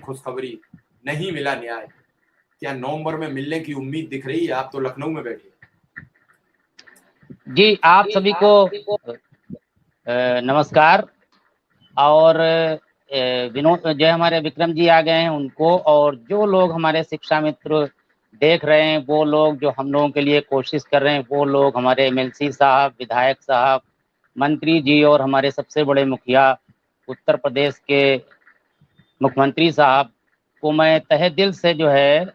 खुशखबरी नहीं मिला न्याय। क्या नवंबर में मिलने की उम्मीद दिख रही है? आप तो लखनऊ में बैठे। जी, आप सभी को नमस्कार। और विनोद जो हमारे विक्रम जी आ गए हैं उनको, और जो लोग हमारे शिक्षा मित्र देख रहे हैं, वो लोग जो हम लोगों के लिए कोशिश कर रहे हैं, वो लोग हमारे एमएलसी साहब, विधायक साहब, मंत्री जी, और हमारे सबसे बड़े मुखिया उत्तर प्रदेश के मुख्यमंत्री साहब को मैं तहे दिल से जो है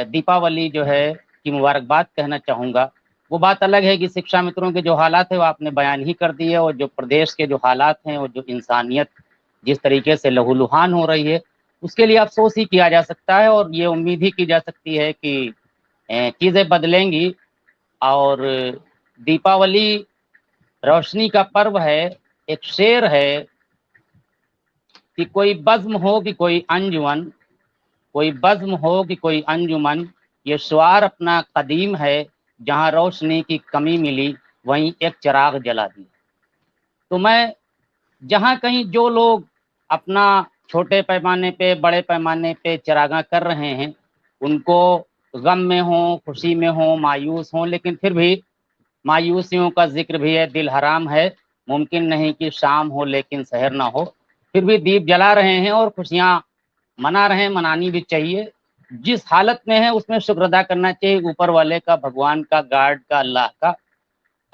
दीपावली जो है की मुबारकबाद कहना चाहूँगा। वो बात अलग है कि शिक्षा मित्रों के जो हालात है वो आपने बयान ही कर दिए, और जो प्रदेश के जो हालात हैं और जो इंसानियत जिस तरीके से लहूलुहान हो रही है, उसके लिए अफसोस ही किया जा सकता है, और ये उम्मीद ही की जा सकती है कि चीज़ें बदलेंगी। और दीपावली रोशनी का पर्व है। एक शेर है कि कोई बज़्म हो कि कोई अंजुमन, कोई बज़्म हो कि कोई अंजुमन, ये श्वार अपना कदीम है, जहाँ रोशनी की कमी मिली वहीं एक चिराग जला दिया। तो मैं जहाँ कहीं जो लोग अपना छोटे पैमाने पे, बड़े पैमाने पे चिरागा कर रहे हैं, उनको गम में हों, खुशी में हों, मायूस हों, लेकिन फिर भी मायूसियों का जिक्र भी है, दिल हराम है, मुमकिन नहीं कि शाम हो लेकिन सहर ना हो। फिर भी दीप जला रहे हैं और खुशियाँ मना रहे हैं, मनानी भी चाहिए। जिस हालत में है उसमें शुक्र अदा करना चाहिए, ऊपर वाले का, भगवान का, गार्ड का, अल्लाह का।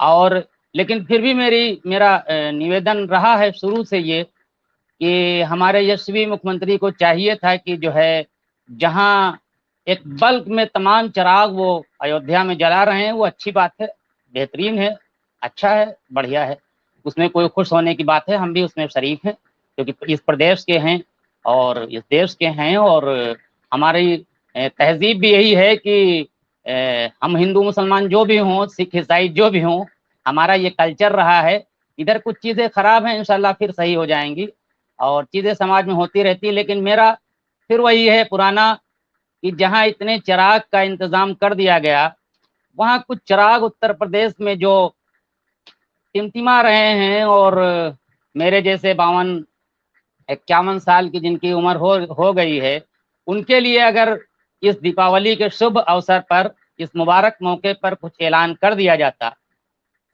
और लेकिन फिर भी मेरा निवेदन रहा है शुरू से ये कि हमारे यशस्वी मुख्यमंत्री को चाहिए था कि जो है जहाँ एक बल्क में तमाम चिराग वो अयोध्या में जला रहे हैं, वो अच्छी बात है, बेहतरीन है, अच्छा है, बढ़िया है, उसमें कोई खुश होने की बात है। हम भी उसमें शरीक हैं क्योंकि इस प्रदेश के हैं और इस देश के हैं, और हमारी तहजीब भी यही है कि हम हिंदू मुसलमान जो भी हों, सिख ईसाई जो भी हों, हमारा ये कल्चर रहा है। इधर कुछ चीज़ें खराब हैं, इंशाल्लाह फिर सही हो जाएंगी, और चीज़ें समाज में होती रहती है। लेकिन मेरा फिर वही है पुराना कि जहाँ इतने चिराग का इंतज़ाम कर दिया गया, वहाँ कुछ चिराग उत्तर प्रदेश में जो टिमटिमा रहे हैं, और मेरे जैसे 52-51 साल की जिनकी उम्र हो गई है, उनके लिए अगर इस दीपावली के शुभ अवसर पर, इस मुबारक मौके पर कुछ ऐलान कर दिया जाता,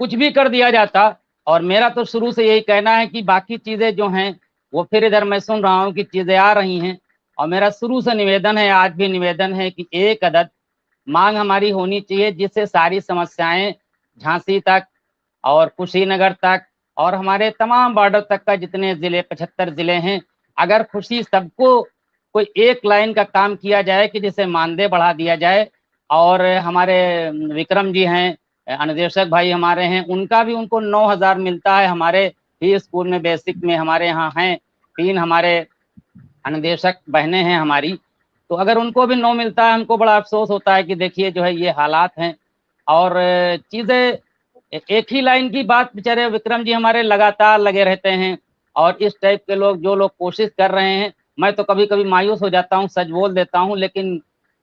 कुछ भी कर दिया जाता। और मेरा तो शुरू से यही कहना है कि बाकी चीज़ें जो हैं वो फिर इधर मैं सुन रहा हूँ कि चीज़ें आ रही हैं, और मेरा शुरू से निवेदन है, आज भी निवेदन है कि एक अदद मांग हमारी होनी चाहिए जिससे सारी समस्याएं झांसी तक और कुशीनगर तक और हमारे तमाम बॉर्डर तक का जितने ज़िले, 75 ज़िले हैं, अगर खुशी सबको कोई एक लाइन का काम किया जाए कि जिसे मानदेय बढ़ा दिया जाए। और हमारे विक्रम जी हैं, अनुदेशक भाई हमारे हैं, उनका भी उनको 9,000 मिलता है। हमारे ही स्कूल में बेसिक में हमारे यहाँ हैं 3 हमारे अनुदेशक बहनें हैं हमारी, तो अगर उनको भी 9 मिलता है, हमको बड़ा अफसोस होता है कि देखिए जो है ये हालात हैं। और चीज़ें एक ही लाइन की बात, बेचारे विक्रम जी हमारे लगातार लगे रहते हैं, और इस टाइप के लोग जो लोग कोशिश कर रहे हैं, मैं तो कभी कभी मायूस हो जाता हूँ, सच बोल देता हूँ। लेकिन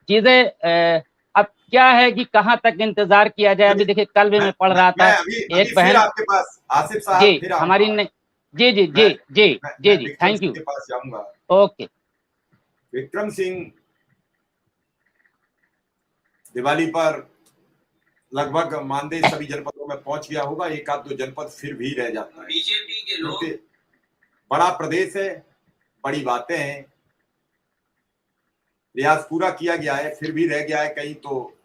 चीज़ें अब क्या है कि कहाँ तक इंतजार किया जाए। अभी देखिए कल भी मैं पढ़ रहा था, अभी एक फिर बहन, आपके पास आसिफ साहब, जी फिर हमारी आऊंगा। ने, जी जी मैं जी जी जी मैं जी, विक्रम थैंक सिंह यू, के पास जाऊंगा। ओके। विक्रम सिंह, दिवाली पर लगभग मानदेय सभी जनपदों में पहुंच गया होगा, एक आध दो जनपद फिर भी रह जाता है बीजेपी के लोग। क्योंकि बड़ा प्रदेश है, बड़ी बातें हैं, प्रयास पूरा किया गया है, फिर भी रह गया है कहीं, तो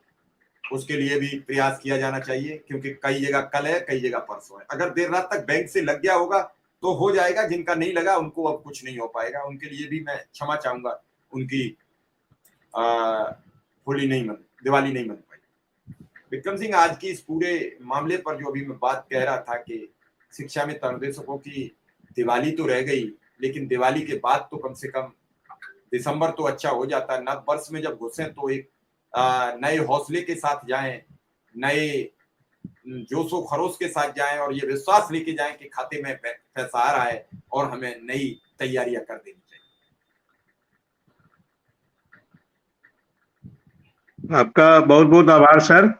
उसके लिए भी प्रयास किया जाना चाहिए क्योंकि कई जगह कल है, कई जगह परसों है। अगर देर रात तक बैंक से लग गया होगा तो हो जाएगा, जिनका नहीं लगा उनको अब कुछ नहीं हो पाएगा, उनके लिए भी मैं क्षमा चाहूंगा, उनकी होली नहीं मन, दिवाली नहीं मन पाई। विक्रम सिंह, आज की इस पूरे मामले पर जो अभी मैं बात कह रहा था कि शिक्षा में अनुदेशकों की दिवाली तो रह गई, लेकिन दिवाली के बाद तो कम से कम दिसंबर तो अच्छा हो जाता है। नव वर्ष में जब घुसे तो एक नए हौसले के साथ जाएं, नए जोशो खरोश के साथ जाएं और ये विश्वास लेके जाएं कि खाते में पैसा आ रहा है और हमें नई तैयारियां कर देनी चाहिए। आपका बहुत बहुत आभार सर,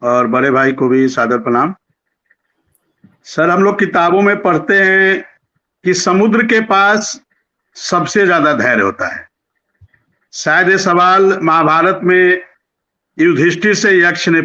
और बड़े भाई को भी सादर प्रणाम। सर, हम लोग किताबों में पढ़ते हैं कि समुद्र के पास सबसे ज्यादा धैर्य होता है। शायद ये सवाल महाभारत में युधिष्ठिर से यक्ष ने